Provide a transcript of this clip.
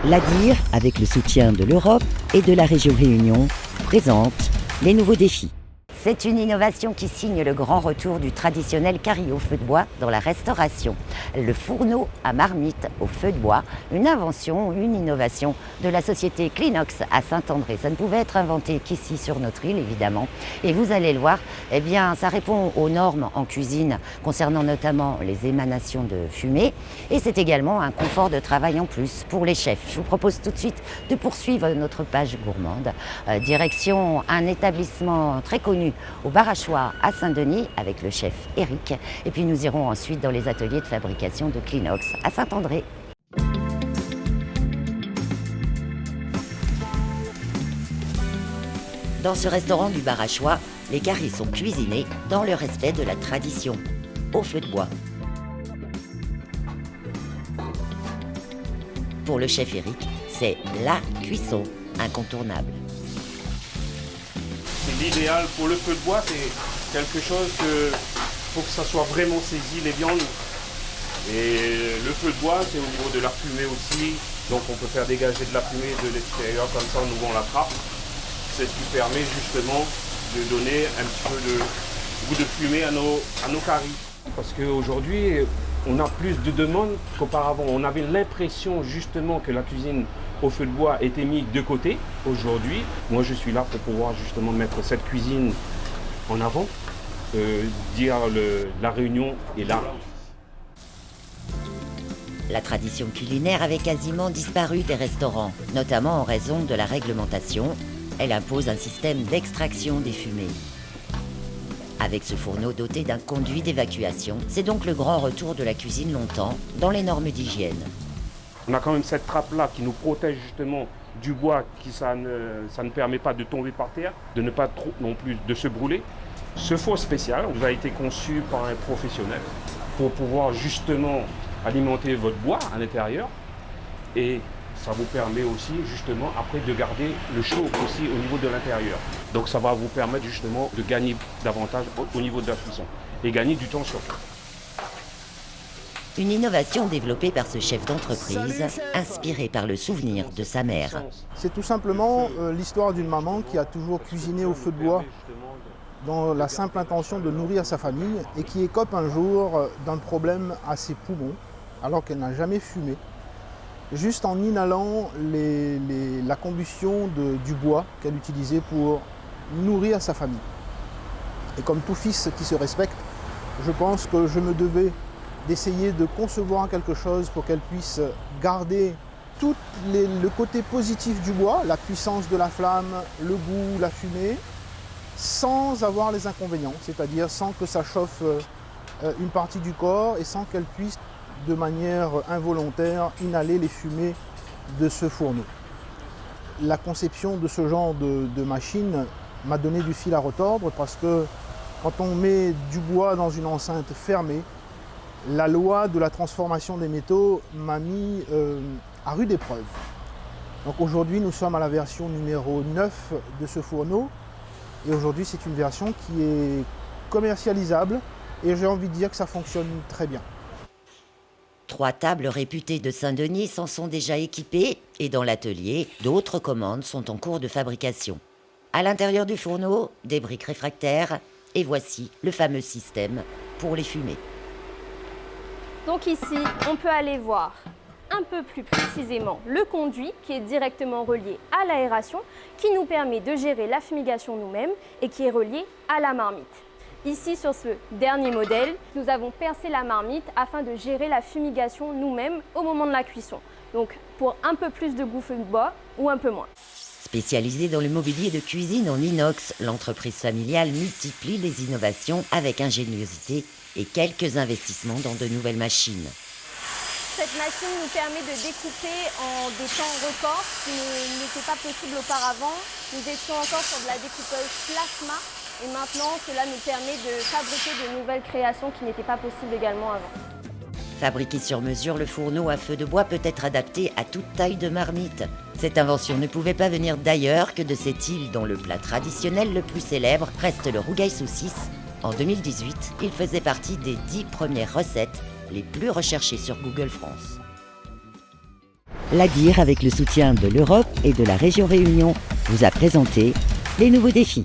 L'ADIR, avec le soutien de l'Europe et de la région Réunion, présente les nouveaux défis. C'est une innovation qui signe le grand retour du traditionnel carry au feu de bois dans la restauration. Le fourneau à marmite au feu de bois, une invention, une innovation de la société Klinox à Saint-André. Ça ne pouvait être inventé qu'ici sur notre île, évidemment. Et vous allez le voir, eh bien, ça répond aux normes en cuisine concernant notamment les émanations de fumée. Et c'est également un confort de travail en plus pour les chefs. Je vous propose tout de suite de poursuivre notre page gourmande. Direction un établissement très connu au Barachois à Saint-Denis avec le chef Eric. Et puis nous irons ensuite dans les ateliers de fabrication de Klinox à Saint-André. Dans ce restaurant du Barachois, les carrés sont cuisinés dans le respect de la tradition, au feu de bois. Pour le chef Eric, c'est la cuisson incontournable. L'idéal pour le feu de bois, c'est quelque chose que faut que ça soit vraiment saisi, les viandes. Et le feu de bois, c'est au niveau de la fumée aussi. Donc on peut faire dégager de la fumée de l'extérieur, comme ça nous on l'attrape. C'est ce qui permet justement de donner un petit peu de goût de fumée à nos caries. Parce qu'aujourd'hui, on a plus de demandes qu'auparavant. On avait l'impression justement que la cuisine au feu de bois était mise de côté. Aujourd'hui, moi je suis là pour pouvoir justement mettre cette cuisine en avant, dire la Réunion est là. La tradition culinaire avait quasiment disparu des restaurants, notamment en raison de la réglementation. Elle impose un système d'extraction des fumées. Avec ce fourneau doté d'un conduit d'évacuation, c'est donc le grand retour de la cuisine longtemps dans les normes d'hygiène. On a quand même cette trappe-là qui nous protège justement du bois, ça ne permet pas de tomber par terre, de ne pas trop non plus de se brûler. Ce four spécial vous a été conçu par un professionnel pour pouvoir justement alimenter votre bois à l'intérieur et ça vous permet aussi justement après de garder le chaud aussi au niveau de l'intérieur. Donc ça va vous permettre justement de gagner davantage au niveau de la cuisson et gagner du temps surtout. Une innovation développée par ce chef d'entreprise, inspiré par le souvenir de sa mère. C'est tout simplement l'histoire d'une maman qui a toujours cuisiné au feu de bois dans la simple intention de nourrir sa famille et qui écope un jour d'un problème à ses poumons alors qu'elle n'a jamais fumé. Juste en inhalant la combustion du bois qu'elle utilisait pour nourrir sa famille. Et comme tout fils qui se respecte, je pense que je me devais d'essayer de concevoir quelque chose pour qu'elle puisse garder tout le côté positif du bois, la puissance de la flamme, le goût, la fumée, sans avoir les inconvénients, c'est-à-dire sans que ça chauffe une partie du corps et sans qu'elle puisse de manière involontaire inhaler les fumées de ce fourneau. La conception de ce genre de machine m'a donné du fil à retordre parce que quand on met du bois dans une enceinte fermée, la loi de la transformation des métaux m'a mis à rude épreuve. Donc aujourd'hui, nous sommes à la version numéro 9 de ce fourneau. Et aujourd'hui, c'est une version qui est commercialisable et j'ai envie de dire que ça fonctionne très bien. 3 tables réputées de Saint-Denis s'en sont déjà équipées et dans l'atelier, d'autres commandes sont en cours de fabrication. À l'intérieur du fourneau, des briques réfractaires et voici le fameux système pour les fumées. Donc ici, on peut aller voir un peu plus précisément le conduit qui est directement relié à l'aération, qui nous permet de gérer la fumigation nous-mêmes et qui est relié à la marmite. Ici, sur ce dernier modèle, nous avons percé la marmite afin de gérer la fumigation nous-mêmes au moment de la cuisson. Donc pour un peu plus de goût feu de bois ou un peu moins. Spécialisée dans le mobilier de cuisine en inox, l'entreprise familiale multiplie les innovations avec ingéniosité et quelques investissements dans de nouvelles machines. Cette machine nous permet de découper en des temps records, ce qui n'était pas possible auparavant. Nous étions encore sur de la découpeuse plasma et maintenant cela nous permet de fabriquer de nouvelles créations qui n'étaient pas possibles également avant. Fabriqué sur mesure, le fourneau à feu de bois peut être adapté à toute taille de marmite. Cette invention ne pouvait pas venir d'ailleurs que de cette île dont le plat traditionnel le plus célèbre reste le rougail saucisse. En 2018, il faisait partie des 10 premières recettes les plus recherchées sur Google France. L'ADIR, avec le soutien de l'Europe et de la région Réunion, vous a présenté les nouveaux défis.